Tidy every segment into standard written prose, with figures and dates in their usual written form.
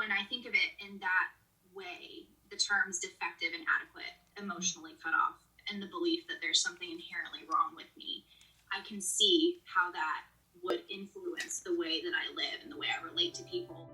when I think of it in that way, the terms defective, inadequate, emotionally cut off, and the belief that there's something inherently wrong with me, I can see how that would influence the way that I live and the way I relate to people.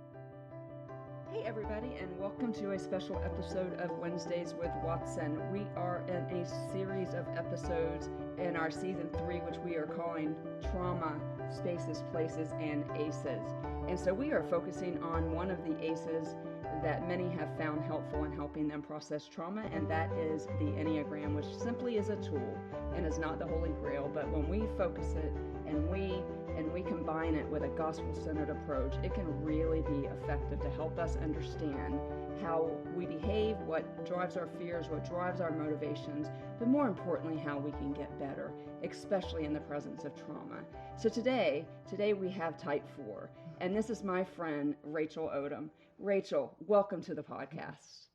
Hey everybody, and welcome to a special episode of Wednesdays with Watson. We are in a series of episodes in our season 3, which we are calling Trauma, Spaces, Places, and ACEs. And so we are focusing on one of the ACEs that many have found helpful in helping them process trauma, and that is the Enneagram, which simply is a tool and is not the Holy Grail. But when we focus it and we combine it with a gospel-centered approach, it can really be effective to help us understand how we behave, what drives our fears, what drives our motivations, but more importantly, how we can get better, especially in the presence of trauma. So today we have Type 4, and this is my friend, Rachel Odom. Rachel, welcome to the podcast.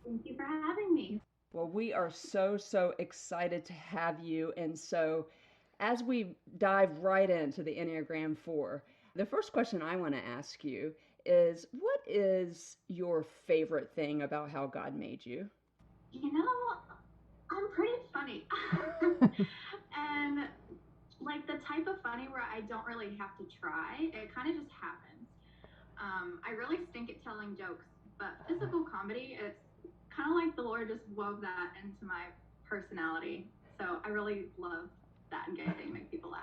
Thank you for having me. Well, we are so excited to have you, and so as we dive right into the Enneagram 4, the first question I want to ask you is, what is your favorite thing about how God made you? You know, I'm pretty funny. And like the type of funny where I don't really have to try, it kind of just happens. I really stink at telling jokes, but physical comedy, it's kind of like the Lord just wove that into my personality. So I really love that and getting to make people laugh.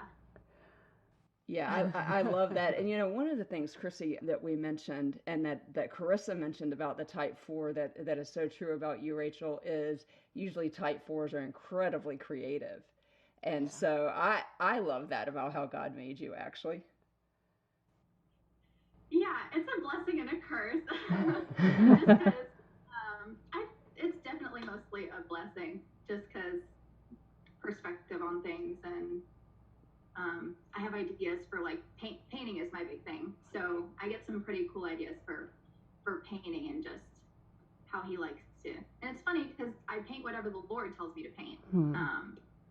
Yeah, I love that. And, you know, one of the things, Crissy, that we mentioned and that Karissa mentioned about the Type 4 that is so true about you, Rachel, is usually Type 4s are incredibly creative. And so I love that about how God made you, actually. Yeah, it's a blessing and a curse. Just because it's definitely mostly a blessing, just because perspective on things, and I have ideas for like painting is my big thing. So I get some pretty cool ideas for painting and just how he likes to. And it's funny because I paint whatever the Lord tells me to paint.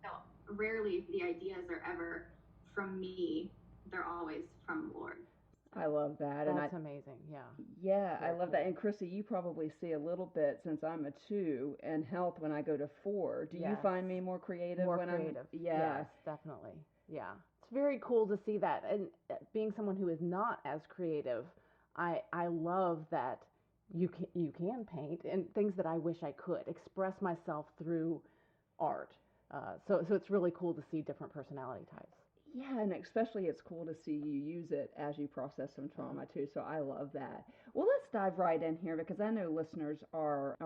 So rarely the ideas are ever from me; they're always from the Lord. I love that. That's amazing. Yeah. Yeah, I love that. And Crissy, you probably see a little bit, since I'm a 2 in health when I go to 4. Do you find me more creative? Yes, definitely. Yeah. It's very cool to see that. And being someone who is not as creative, I love that you can paint, and things that I wish I could express myself through art. So it's really cool to see different personality types. Yeah, and especially it's cool to see you use it as you process some trauma too. So I love that. Well, let's dive right in here, because I know listeners are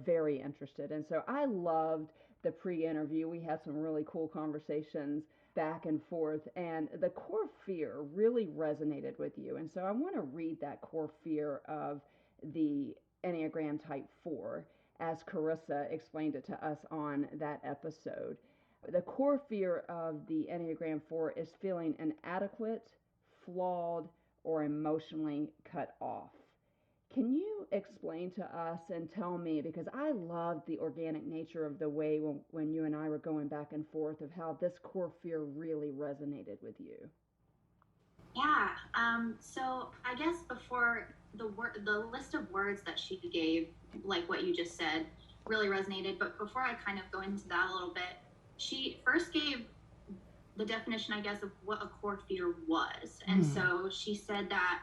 very interested. And so I loved the pre-interview. We had some really cool conversations back and forth, and the core fear really resonated with you. And so I want to read that core fear of the Enneagram Type 4 as Karissa explained it to us on that episode. The core fear of the Enneagram 4 is feeling inadequate, flawed, or emotionally cut off. Can you explain to us and tell me, because I loved the organic nature of the way when you and I were going back and forth, of how this core fear really resonated with you? Yeah. So I guess before the list of words that she gave, like what you just said, really resonated. But before I kind of go into that a little bit, she first gave the definition, I guess, of what a core fear was. And so she said that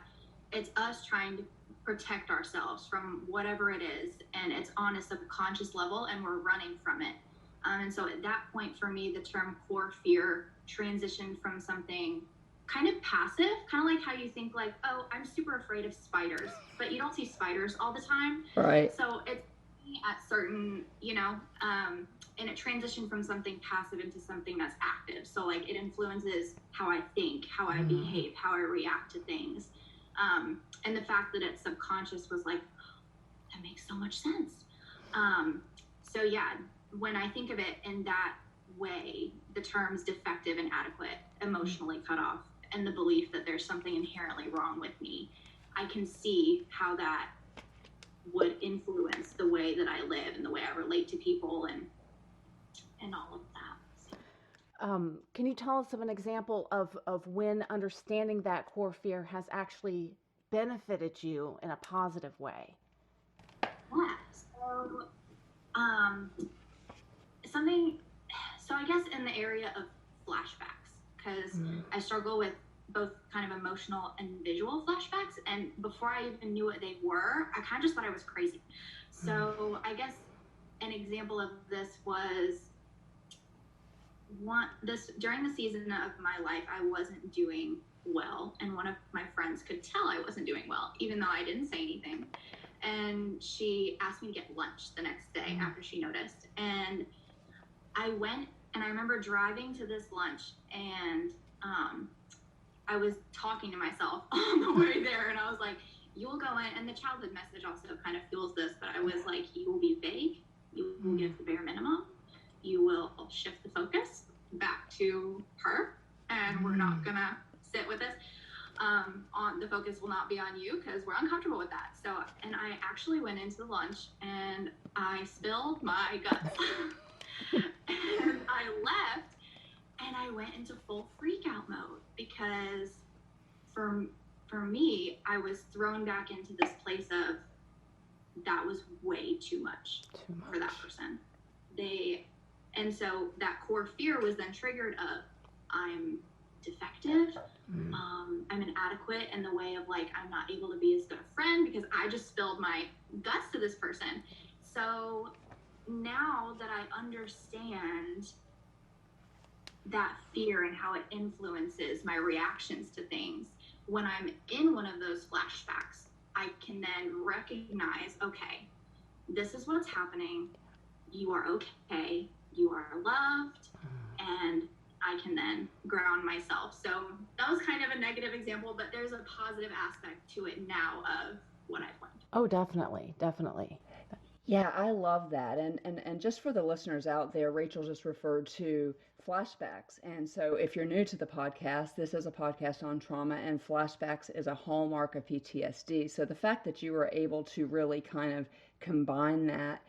it's us trying to protect ourselves from whatever it is, and it's on a subconscious level, and we're running from it. And so at that point, for me, the term core fear transitioned from something kind of passive, kind of like how you think like, oh, I'm super afraid of spiders, but you don't see spiders all the time. Right. So it's at certain, and it transitioned from something passive into something that's active. So like it influences how I think, how I behave, how I react to things. And the fact that it's subconscious was like, that makes so much sense. So yeah, when I think of it in that way, the terms defective, inadequate, emotionally cut off, and the belief that there's something inherently wrong with me, I can see how that would influence the way that I live and the way I relate to people and all of that. Can you tell us of an example of when understanding that core fear has actually benefited you in a positive way? Yeah. So, something. So I guess in the area of flashbacks, because I struggle with both kind of emotional and visual flashbacks. And before I even knew what they were, I kind of just thought I was crazy. So I guess an example of this was during the season of my life, I wasn't doing well, and one of my friends could tell I wasn't doing well, even though I didn't say anything. And she asked me to get lunch the next day after she noticed. And I went, and I remember driving to this lunch, and I was talking to myself on the way there, and I was like, you will go in, and the childhood message also kind of fuels this, but I was like, you will be vague, you will give the bare minimum, you will shift the focus back to her, and we're not gonna sit with this. The focus will not be on you because we're uncomfortable with that. So, and I actually went into the lunch and I spilled my guts. And I left, and I went into full freak out mode because for me, I was thrown back into this place of that was way too much for that person. And so that core fear was then triggered of I'm defective, I'm inadequate in the way of like I'm not able to be as good a friend because I just spilled my guts to this person. So now that I understand that fear and how it influences my reactions to things, when I'm in one of those flashbacks, I can then recognize, okay, this is what's happening. You are okay. You are loved. And I can then ground myself. So that was kind of a negative example, but there's a positive aspect to it now of what I've learned. Oh, definitely. Definitely. Yeah, I love that. And just for the listeners out there, Rachel just referred to flashbacks. And so if you're new to the podcast, this is a podcast on trauma, and flashbacks is a hallmark of PTSD. So the fact that you were able to really kind of combine that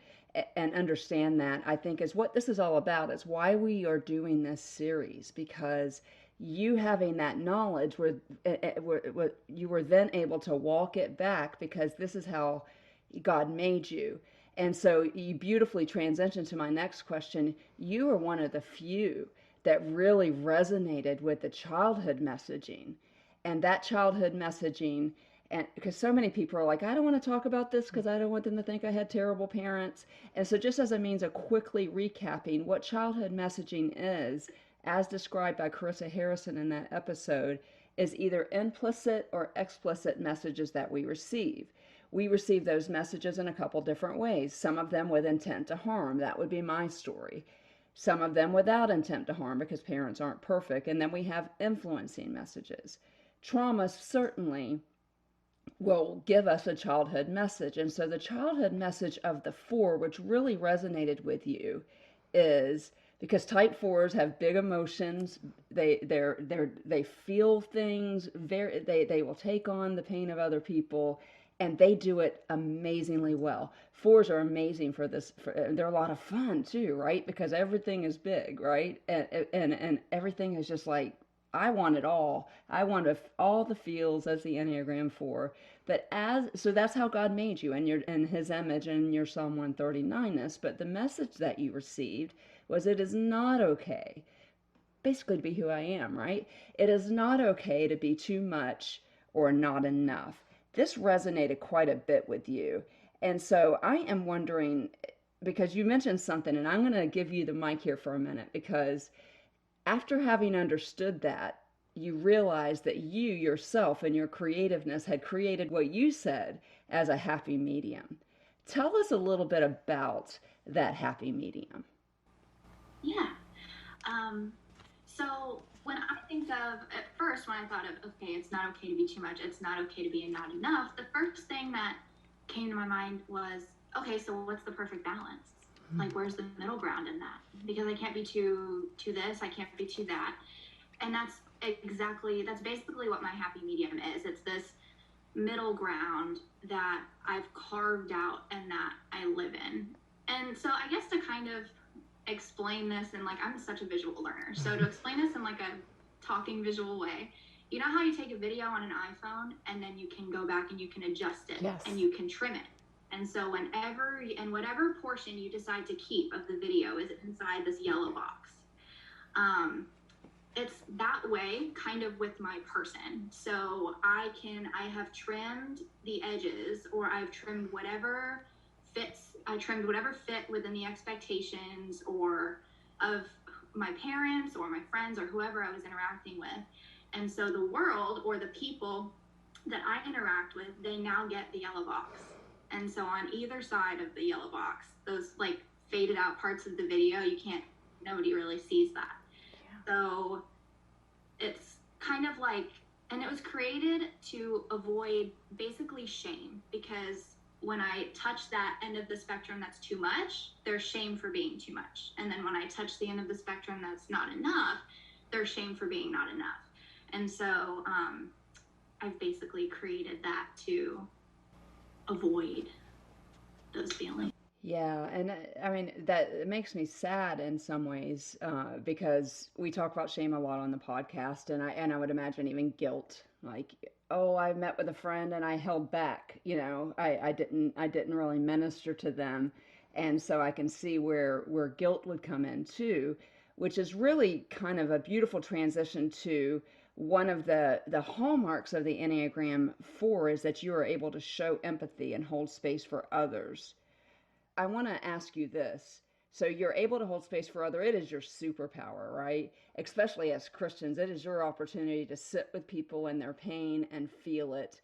and understand that, I think, is what this is all about. It's why we are doing this series, because you having that knowledge where you were then able to walk it back, because this is how God made you. And so you beautifully transition to my next question. You are one of the few that really resonated with the childhood messaging. And that childhood messaging, and because so many people are like, I don't want to talk about this because I don't want them to think I had terrible parents. And so just as a means of quickly recapping what childhood messaging is, as described by Karissa Harrison in that episode, is either implicit or explicit messages that we receive. We receive those messages in a couple different ways. Some of them with intent to harm. That would be my story. Some of them without intent to harm because parents aren't perfect. And then we have influencing messages. Trauma certainly will give us a childhood message. And so the childhood message of the 4, which really resonated with you, is because type 4s have big emotions. They feel things. They will take on the pain of other people. And they do it amazingly well. 4s are amazing for this. They're a lot of fun too, right? Because everything is big, right? And everything is just like, I want it all. I want all the feels as the Enneagram 4. But so that's how God made you, and you're in His image and your Psalm 139ness. But the message that you received was, it is not okay, basically, to be who I am, right? It is not okay to be too much or not enough. This resonated quite a bit with you. And so I am wondering, because you mentioned something, and I'm going to give you the mic here for a minute, because after having understood that, you realized that you yourself and your creativeness had created what you said as a happy medium. Tell us a little bit about that happy medium. Yeah. So when I think of, at first, when I thought of, okay, it's not okay to be too much, it's not okay to be not enough, the first thing that came to my mind was, okay, so what's the perfect balance? Like, where's the middle ground in that? Because I can't be too this, I can't be too that. And that's basically what my happy medium is. It's this middle ground that I've carved out and that I live in. And so I guess to kind of explain this in, like, I'm such a visual learner. So to explain this in like a talking visual way You know how you take a video on an iPhone and then you can go back and you can adjust it, Yes. and you can trim it. And so whatever portion you decide to keep of the video is inside this yellow box. It's that way kind of with my person. So I have trimmed the edges, or I've trimmed whatever fits. I trimmed whatever fit within the expectations or of my parents or my friends or whoever I was interacting with. And so the world or the people that I interact with, they now get the yellow box. And so on either side of the yellow box, those like faded out parts of the video, nobody really sees that. Yeah. So it's kind of like, and it was created to avoid basically shame, because when I touch that end of the spectrum that's too much, there's shame for being too much. And then when I touch the end of the spectrum that's not enough, there's shame for being not enough. And so I've basically created that to avoid those feelings. Yeah, and I mean, that makes me sad in some ways, because we talk about shame a lot on the podcast, and I would imagine even guilt, like, oh, I met with a friend and I held back, I didn't really minister to them, and so I can see where guilt would come in too, which is really kind of a beautiful transition to one of the hallmarks of the Enneagram 4 is that you are able to show empathy and hold space for others. I want to ask you this. So you're able to hold space for others. It is your superpower, right? Especially as Christians, it is your opportunity to sit with people in their pain and feel it.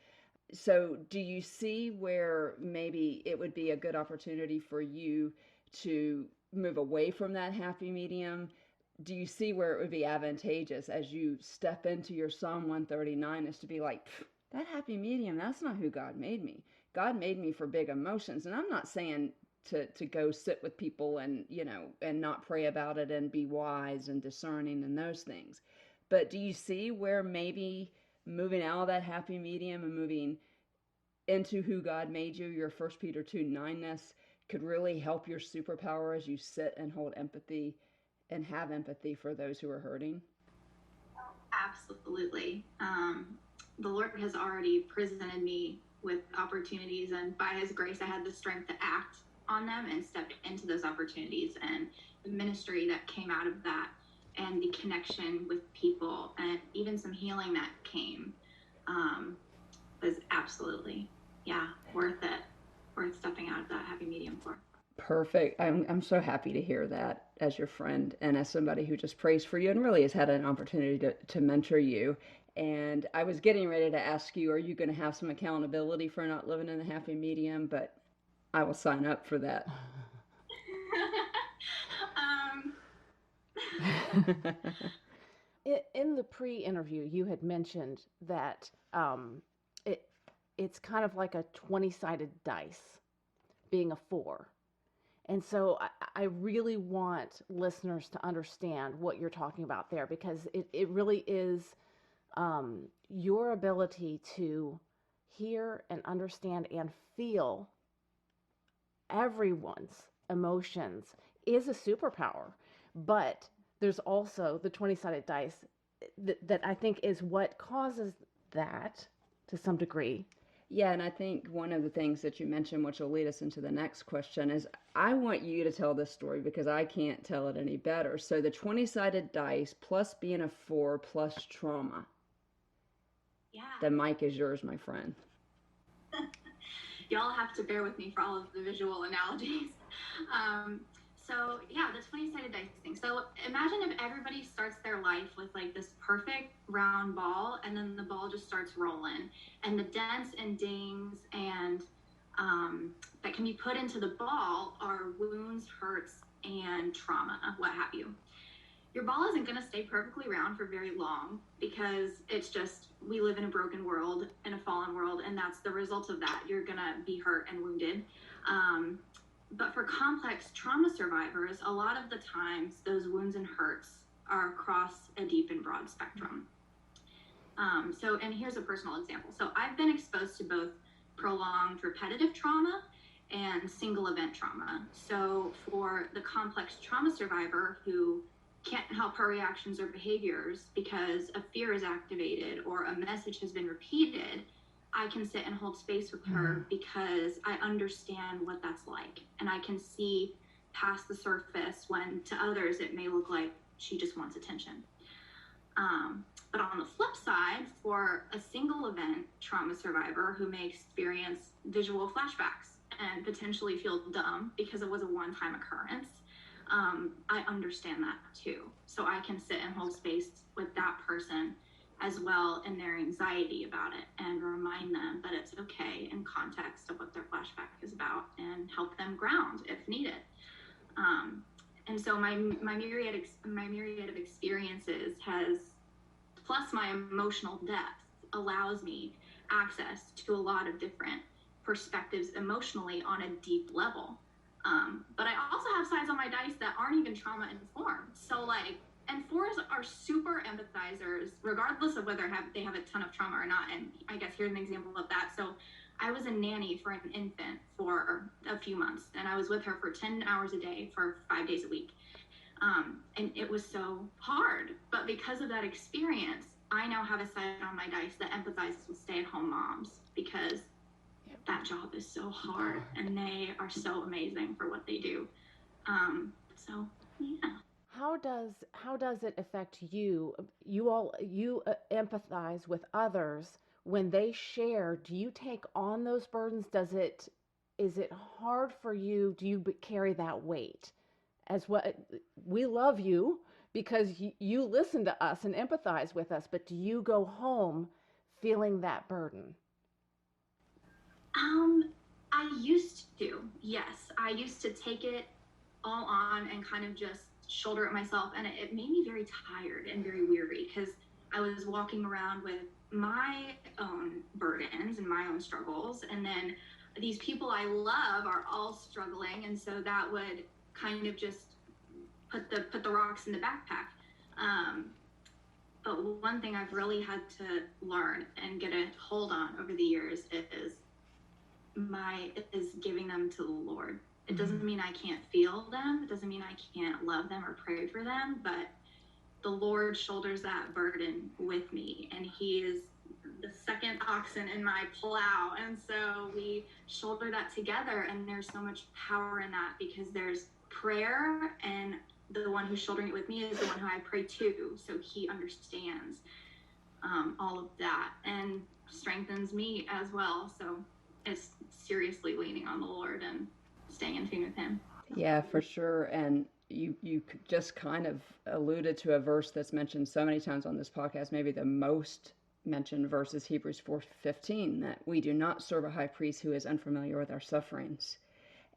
So do you see where maybe it would be a good opportunity for you to move away from that happy medium? Do you see where it would be advantageous as you step into your Psalm 139 is to be like, that happy medium, that's not who God made me. God made me for big emotions. And I'm not saying to go sit with people and, and not pray about it and be wise and discerning and those things. But do you see where maybe moving out of that happy medium and moving into who God made you, your 1 Peter 2:9-ness, could really help your superpower as you sit and hold empathy and have empathy for those who are hurting? Absolutely. The Lord has already presented me with opportunities, and by His grace, I had the strength to act on them and step into those opportunities, and the ministry that came out of that, and the connection with people, and even some healing that came, was absolutely, worth stepping out of that happy medium for. Perfect. I'm so happy to hear that as your friend and as somebody who just prays for you and really has had an opportunity to mentor you. And I was getting ready to ask you, are you going to have some accountability for not living in the happy medium? But I will sign up for that. In the pre-interview, you had mentioned that it's kind of like a 20-sided dice, being a 4. And so I really want listeners to understand what you're talking about there, because it really is your ability to hear and understand and feel everyone's emotions is a superpower. But there's also the 20-sided dice that I think is what causes that to some degree. Yeah, and I think one of the things that you mentioned, which will lead us into the next question, is I want you to tell this story because I can't tell it any better. So the 20-sided dice plus being a 4 plus trauma. Yeah. The mic is yours, my friend. Y'all have to bear with me for all of the visual analogies. So yeah, the 20-sided dice thing. So imagine if everybody starts their life with like this perfect round ball, and then the ball just starts rolling, and the dents and dings and that can be put into the ball are wounds, hurts, and trauma, what have you. Your ball isn't going to stay perfectly round for very long, because it's just, we live in a broken world, in a fallen world, and that's the result of that. You're going to be hurt and wounded. But for complex trauma survivors, a lot of the times those wounds and hurts are across a deep and broad spectrum. And here's a personal example. So I've been exposed to both prolonged repetitive trauma and single event trauma. So for the complex trauma survivor who can't help her reactions or behaviors because a fear is activated or a message has been repeated, I can sit and hold space with her because I understand what that's like. And I can see past the surface when to others it may look like she just wants attention. But on the flip side, for a single event trauma survivor who may experience visual flashbacks and potentially feel dumb because it was a one-time occurrence, I understand that too. So I can sit and hold space with that person as well in their anxiety about it and remind them that it's okay in context of what their flashback is about and help them ground if needed. And so my myriad of experiences has, plus my emotional depth, allows me access to a lot of different perspectives emotionally on a deep level. But I also have sides on my dice that aren't even trauma informed. So like, and fours are super empathizers, regardless of whether they have a ton of trauma or not. And I guess here's an example of that. So I was a nanny for an infant for a few months, and I was with her for 10 hours a day for 5 days a week. And it was so hard. But because of that experience, I now have a side on my dice that empathizes with stay-at-home moms because that job is so hard and they are so amazing for what they do. So yeah. How does it affect you? You empathize with others when they share. Do you take on those burdens? Is it hard for you? Do you carry that weight? As what we love you because you listen to us and empathize with us, but do you go home feeling that burden? I used to, yes. I used to take it all on and kind of just shoulder it myself, and it made me very tired and very weary because I was walking around with my own burdens and my own struggles, and then these people I love are all struggling, and so that would kind of just put the rocks in the backpack. But one thing I've really had to learn and get a hold on over the years is giving them to the Lord. It doesn't mean I can't feel them. It doesn't mean I can't love them or pray for them, but the Lord shoulders that burden with me, and he is the second oxen in my plow. And so we shoulder that together, and there's so much power in that because there's prayer, and the one who's shouldering it with me is the one who I pray to. So he understands all of that and strengthens me as well. So it's seriously leaning on the Lord and staying in tune with him. Yeah, for sure. And you just kind of alluded to a verse that's mentioned so many times on this podcast. Maybe the most mentioned verse is Hebrews 4:15, that we do not serve a high priest who is unfamiliar with our sufferings.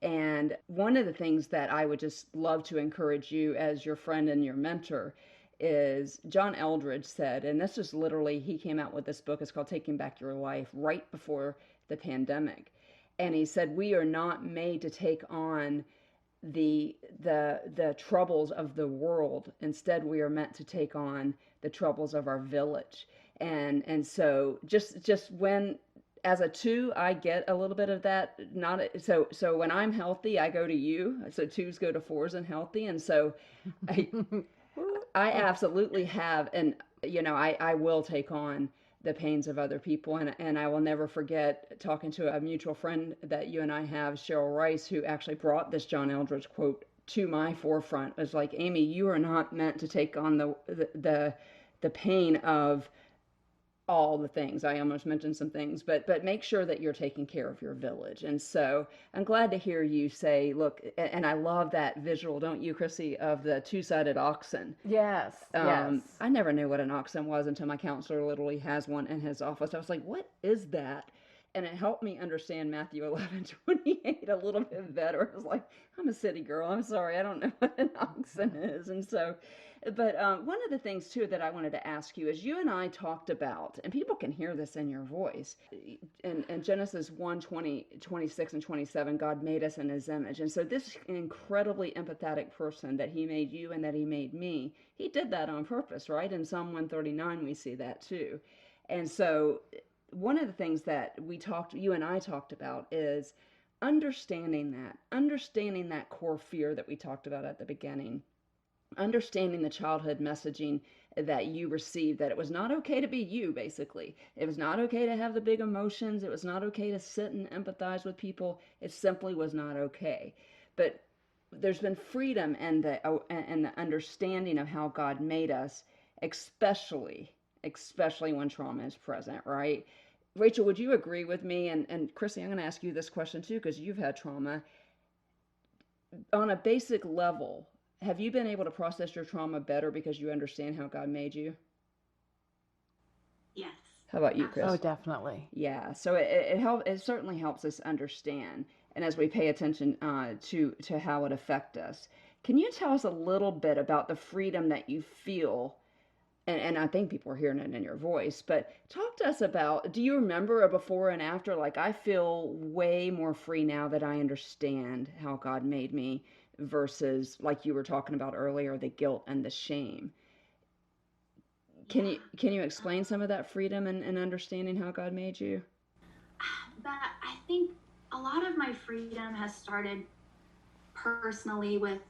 And one of the things that I would just love to encourage you as your friend and your mentor is John Eldredge said, and this is literally, he came out with this book, it's called Taking Back Your Life, right before the pandemic. And he said, we are not made to take on the troubles of the world. Instead, we are meant to take on the troubles of our village. And so just when, as a 2, I get a little bit of that. So when I'm healthy, I go to you. So 2s go to 4s and healthy. And so I absolutely have, and I will take on the pains of other people. And I will never forget talking to a mutual friend that you and I have, Cheryl Rice, who actually brought this John Eldredge quote to my forefront. It was like, Amy, you are not meant to take on the pain of all the things. I almost mentioned some things, but make sure that you're taking care of your village. And so I'm glad to hear you say, look, and I love that visual, don't you, Crissy, of the 2-sided oxen. Yes, yes. I never knew what an oxen was until my counselor literally has one in his office. I was like, what is that? And it helped me understand Matthew 11:28 a little bit better. I was like, I'm a city girl. I'm sorry. I don't know what an oxen is. And so, but one of the things, too, that I wanted to ask you is you and I talked about, and people can hear this in your voice, in Genesis 1:26 and 27, God made us in his image. And so this incredibly empathetic person that he made you and that he made me, he did that on purpose, right? In Psalm 139, we see that, too. And so one of the things that you and I talked about is understanding that core fear that we talked about at the beginning. understanding the childhood messaging that you received, that it was not okay to be you, basically. It was not okay to have the big emotions. It was not okay to sit and empathize with people. It simply was not okay. But there's been freedom and the understanding of how God made us, especially when trauma is present, right? Rachel, would you agree with me? And Crissy, I'm going to ask you this question too, because you've had trauma. On a basic level, have you been able to process your trauma better because you understand how God made you? Yes. How about you, Chris? Oh, definitely. Yeah. So it certainly helps us understand, and as we pay attention to how it affects us. Can you tell us a little bit about the freedom that you feel? And I think people are hearing it in your voice, but talk to us about, do you remember a before and after? Like, I feel way more free now that I understand how God made me, versus, like you were talking about earlier, the guilt and the shame. Can you explain some of that freedom and understanding how God made you? That I think a lot of my freedom has started personally with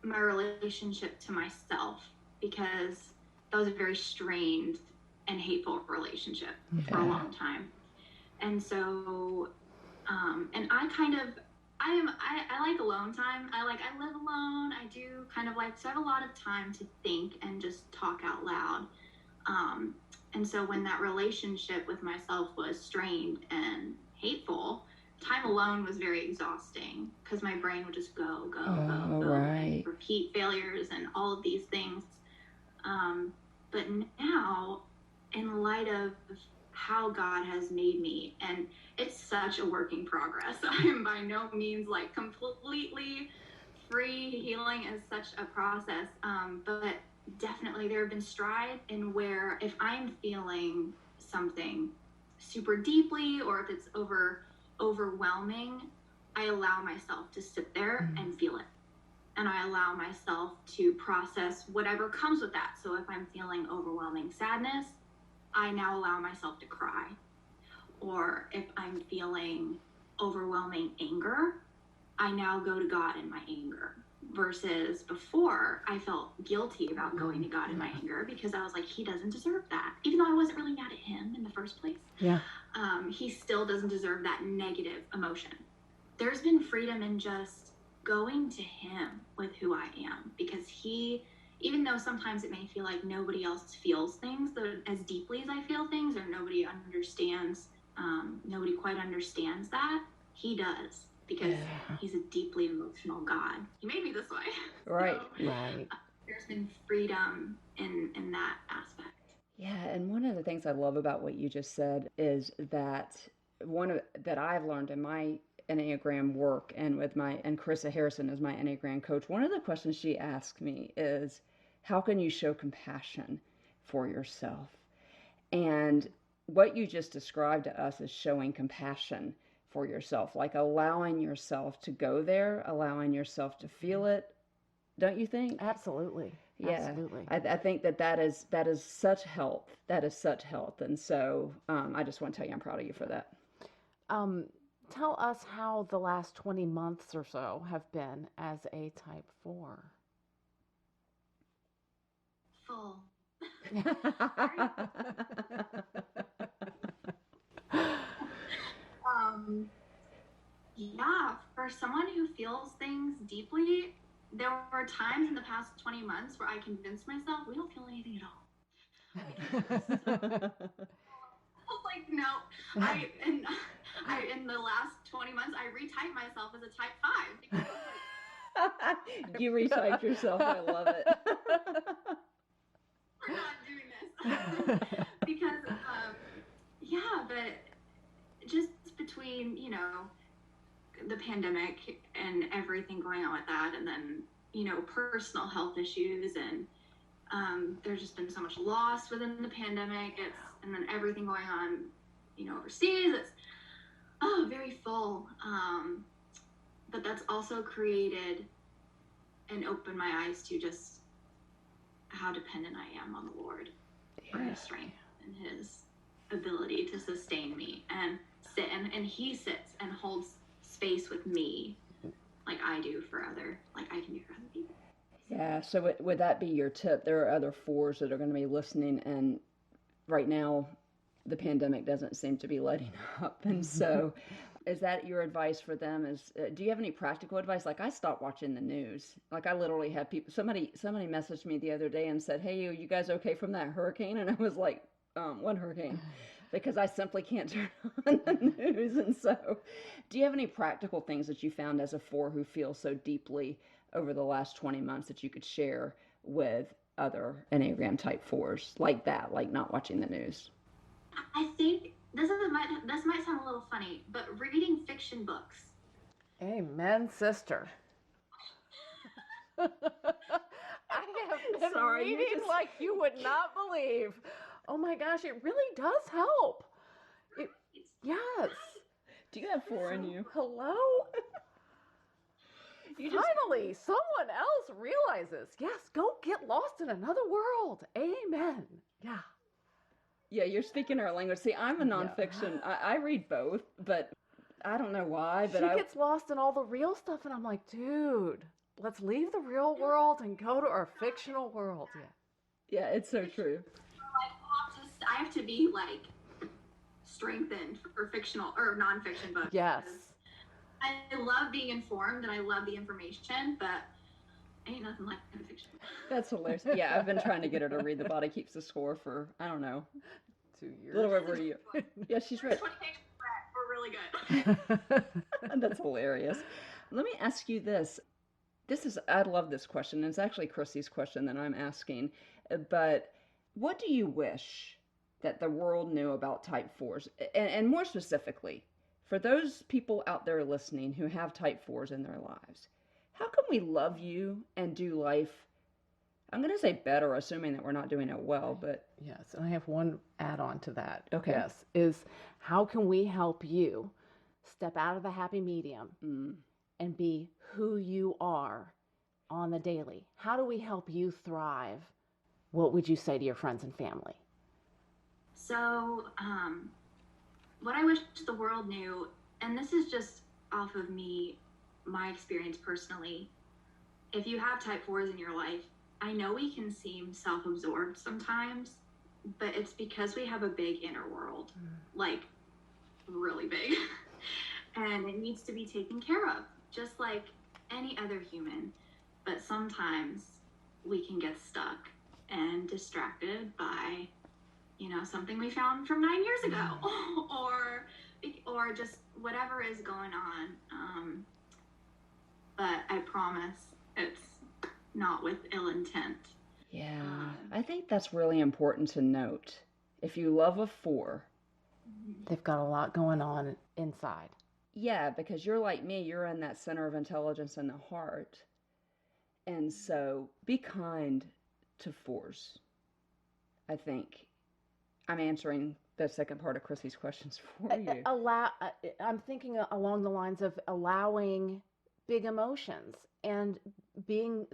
my relationship to myself, because that was a very strained and hateful relationship for a long time. And so, and I like alone time. I live alone. I do kind of like, so I have a lot of time to think and just talk out loud. And so when that relationship with myself was strained and hateful, time alone was very exhausting, because my brain would just go, Right. and repeat failures and all of these things. But now, in light of how God has made me, and it's such a work in progress. I am by no means like completely free. Healing is such a process. But definitely there have been strides in where if I'm feeling something super deeply, or if it's overwhelming, I allow myself to sit there and feel it. And I allow myself to process whatever comes with that. So if I'm feeling overwhelming sadness, I now allow myself to cry. Or if I'm feeling overwhelming anger, I now go to God in my anger. Versus before, I felt guilty about going to God in my anger, because I was like, he doesn't deserve that. Even though I wasn't really mad at him in the first place. Yeah. He still doesn't deserve that negative emotion. There's been freedom in just going to him with who I am, because he, even though sometimes it may feel like nobody else feels things as deeply as I feel things, or nobody quite understands that, he does, because he's a deeply emotional God. He made me this way. Right. So, Right. there's been freedom in that aspect. Yeah, and one of the things I love about what you just said is that that I've learned in my Enneagram work, and and Karissa Harrison is my Enneagram coach. One of the questions she asked me is, how can you show compassion for yourself? And what you just described to us is showing compassion for yourself, like allowing yourself to go there, allowing yourself to feel it. Don't you think? Absolutely. Yeah, Absolutely. I think that is such health. That is such health, and so I just want to tell you I'm proud of you for that. Tell us how the last 20 months or so have been as a type 4. Full. Yeah, for someone who feels things deeply, there were times in the past 20 months where I convinced myself we don't feel anything at all. I was like, no. In the last 20 months, I retyped myself as a type 5. Because You retyped yourself. I love it. we're not doing this. Because, yeah, but just between, the pandemic and everything going on with that, and then, personal health issues, and there's just been so much loss within the pandemic, and then everything going on, overseas, it's very full. But that's also created and opened my eyes to just how dependent I am on the Lord for his strength and his ability to sustain me and sit, and he sits and holds space with me like I do for like I can do for other people. So. Yeah, so would that be your tip? There are other fours that are going to be listening, and right now the pandemic doesn't seem to be letting up. And so is that your advice for them? Is do you have any practical advice? Like, I stopped watching the news. Like, I literally have people, somebody messaged me the other day and said, hey, you guys okay from that hurricane? And I was like, what hurricane? Because I simply can't turn on the news. And so do you have any practical things that you found as a four who feels so deeply over the last 20 months that you could share with other Enneagram type fours like that, like not watching the news? I think this might sound a little funny, but reading fiction books. Amen, sister. I have been reading like you would not believe. Oh my gosh, it really does help. Yes. Do you have four in you? Hello? Finally, someone else realizes, yes, go get lost in another world. Amen. Yeah. Yeah, you're speaking our language. See, I'm a nonfiction. Yeah. I read both, but I don't know why. But she gets lost in all the real stuff, and I'm like, dude, let's leave the real world and go to our fictional world. Yeah, it's so true. I have to be like strengthened for fictional or nonfiction books. Yes. I love being informed and I love the information, but ain't nothing like fiction. That's hilarious. Yeah, I've been trying to get her to read The Body Keeps the Score for, I don't know, 2 years. A little over a year. Yeah, she's read. 20 pages we're really good. That's hilarious. Let me ask you this. I love this question. It's actually Crissy's question that I'm asking. But what do you wish that the world knew about type fours? And more specifically, for those people out there listening who have type fours in their lives, how can we love you and do life, I'm going to say better, assuming that we're not doing it well, but... Yes, and I have one add-on to that. Okay. Yes, is how can we help you step out of the happy medium and be who you are on the daily? How do we help you thrive? What would you say to your friends and family? So, what I wish the world knew, and this is just off of my experience personally, if you have type fours in your life, I know we can seem self-absorbed sometimes, but it's because we have a big inner world, like really big, and it needs to be taken care of, just like any other human. But sometimes we can get stuck and distracted by, something we found from 9 years ago, or just whatever is going on. But I promise it's not with ill intent. Yeah, I think that's really important to note. If you love a four, they've got a lot going on inside. Yeah, because you're like me, you're in that center of intelligence in the heart. And so be kind to fours. I think I'm answering the second part of Crissy's questions for you. I'm thinking along the lines of allowing big emotions and being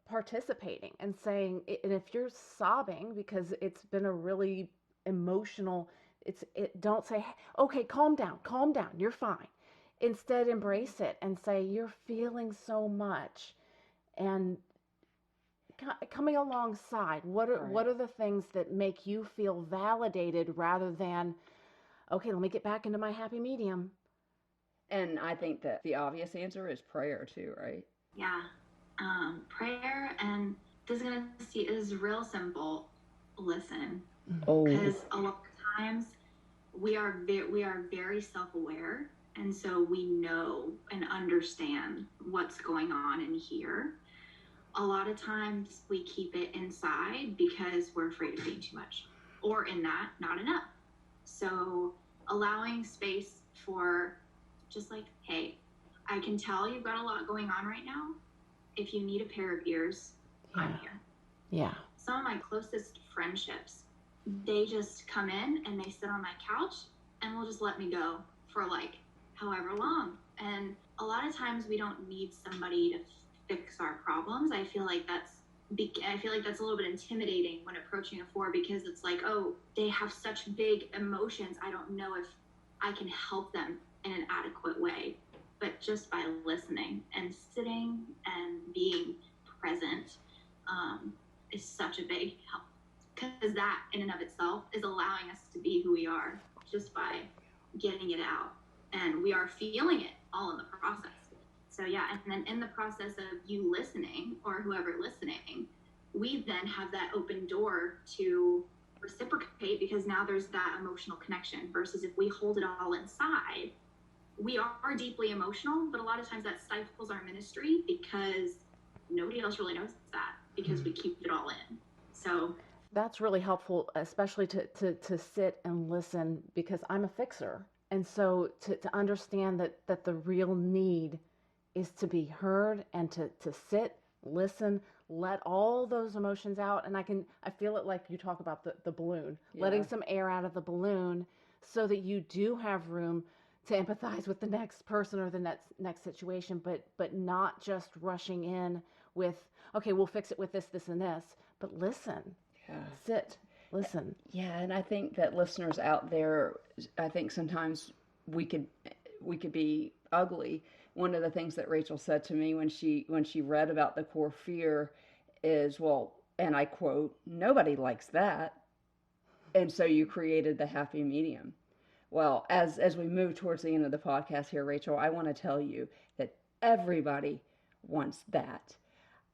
participating and saying, and if you're sobbing because it's been a really emotional, don't say, okay, calm down, you're fine. Instead, embrace it and say, you're feeling so much, and coming alongside, what are the things that make you feel validated rather than, okay, let me get back into my happy medium. And I think that the obvious answer is prayer too, right? Yeah. Prayer, and this is real simple. Listen. Because a lot of times we are very self-aware, and so we know and understand what's going on in here. A lot of times we keep it inside because we're afraid of being too much, or in that, not enough. So allowing space for just like, hey, I can tell you've got a lot going on right now. If you need a pair of ears, I'm here. Yeah. Some of my closest friendships, they just come in and they sit on my couch and will just let me go for like however long. And a lot of times we don't need somebody to fix our problems. I feel like that's a little bit intimidating when approaching a four, because it's like, oh, they have such big emotions. I don't know if I can help them in an adequate way. But just by listening and sitting and being present is such a big help, because that in and of itself is allowing us to be who we are just by getting it out, and we are feeling it all in the process. So yeah, and then in the process of you listening, or whoever listening, we then have that open door to reciprocate, because now there's that emotional connection, versus if we hold it all inside, we are deeply emotional, but a lot of times that stifles our ministry because nobody else really knows that, because we keep it all in. So that's really helpful, especially to sit and listen, because I'm a fixer. And so to understand that the real need is to be heard, and to sit, listen, let all those emotions out. And I feel it, like you talk about the balloon, letting some air out of the balloon, so that you do have room to empathize with the next person or the next situation, but not just rushing in with, okay, we'll fix it with this, and this, but listen, sit, listen. Yeah, and I think that listeners out there, I think sometimes we could be ugly. One of the things that Rachel said to me when she read about the core fear is, well, and I quote, "Nobody likes that." And so you created the happy medium. Well, as we move towards the end of the podcast here, Rachel, I want to tell you that everybody wants that.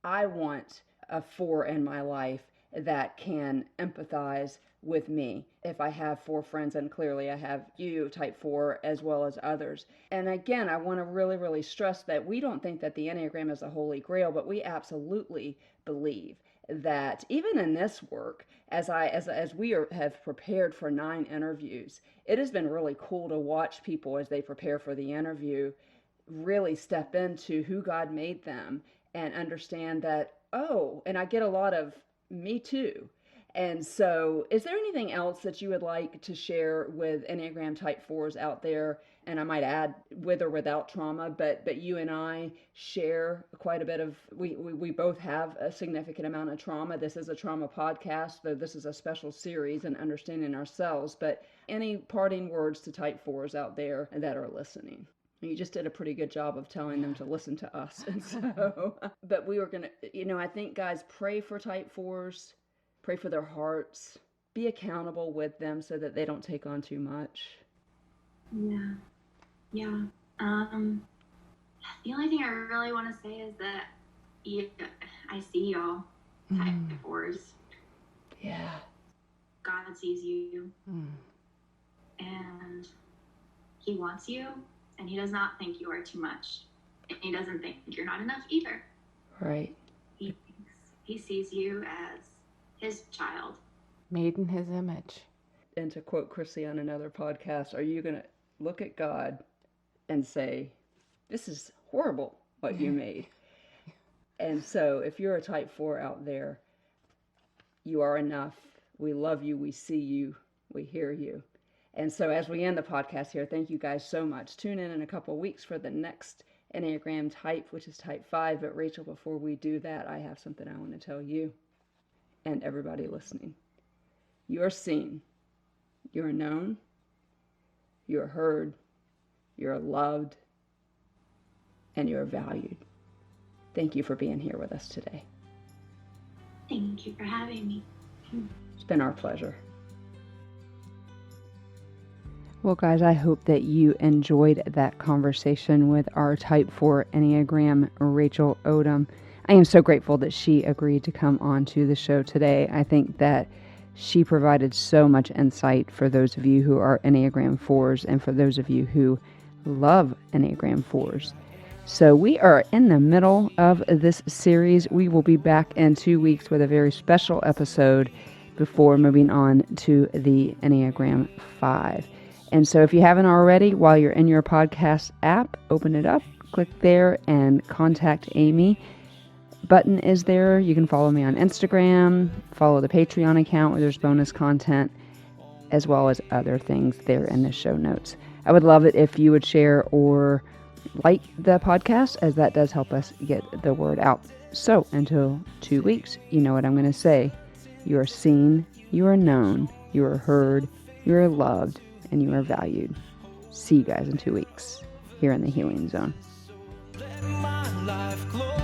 I want a 4 in my life that can empathize with me. If I have 4 friends, and clearly I have you, type 4, as well as others. And again, I want to really, really stress that we don't think that the Enneagram is a holy grail, but we absolutely believe that even in this work, as we have prepared for 9 interviews, it has been really cool to watch people as they prepare for the interview really step into who God made them and understand that, oh, and I get a lot of me too. And so is there anything else that you would like to share with Enneagram Type 4s out there? And I might add, with or without trauma, but you and I share quite a bit of, we both have a significant amount of trauma. This is a trauma podcast, though this is a special series in understanding ourselves. But any parting words to Type 4s out there that are listening? You just did a pretty good job of telling them to listen to us. And so, but we were going to, I think, guys, pray for Type 4s. Pray for their hearts. Be accountable with them so that they don't take on too much. Yeah. The only thing I really want to say is that I see y'all, Type 4s. Yeah. God sees you. And he wants you, and he does not think you are too much. And he doesn't think you're not enough either. Right. He sees you as his child, made in his image. And to quote Crissy on another podcast, are you going to look at God and say, this is horrible what you made? And so if you're a Type 4 out there, you are enough. We love you. We see you. We hear you. And so as we end the podcast here, thank you guys so much. Tune in a couple of weeks for the next Enneagram Type, which is Type 5. But Rachel, before we do that, I have something I want to tell you and everybody listening. You are seen. You are known. You are heard. You are loved. And you are valued. Thank you for being here with us today. Thank you for having me. It's been our pleasure. Well, guys, I hope that you enjoyed that conversation with our Type 4 Enneagram, Rachel Odom. I am so grateful that she agreed to come on to the show today. I think that she provided so much insight for those of you who are Enneagram 4s and for those of you who love Enneagram 4s. So we are in the middle of this series. We will be back in 2 weeks with a very special episode before moving on to the Enneagram 5. And so if you haven't already, while you're in your podcast app, open it up, click there, and contact Amy. Button is there. You can follow me on Instagram, follow the Patreon account where there's bonus content, as well as other things there in the show notes. I would love it if you would share or like the podcast, as that does help us get the word out. So until 2 weeks, you know what I'm going to say. You are seen, you are known, you are heard, you are loved, and you are valued. See you guys in 2 weeks here in the Healing Zone. Let my life glow.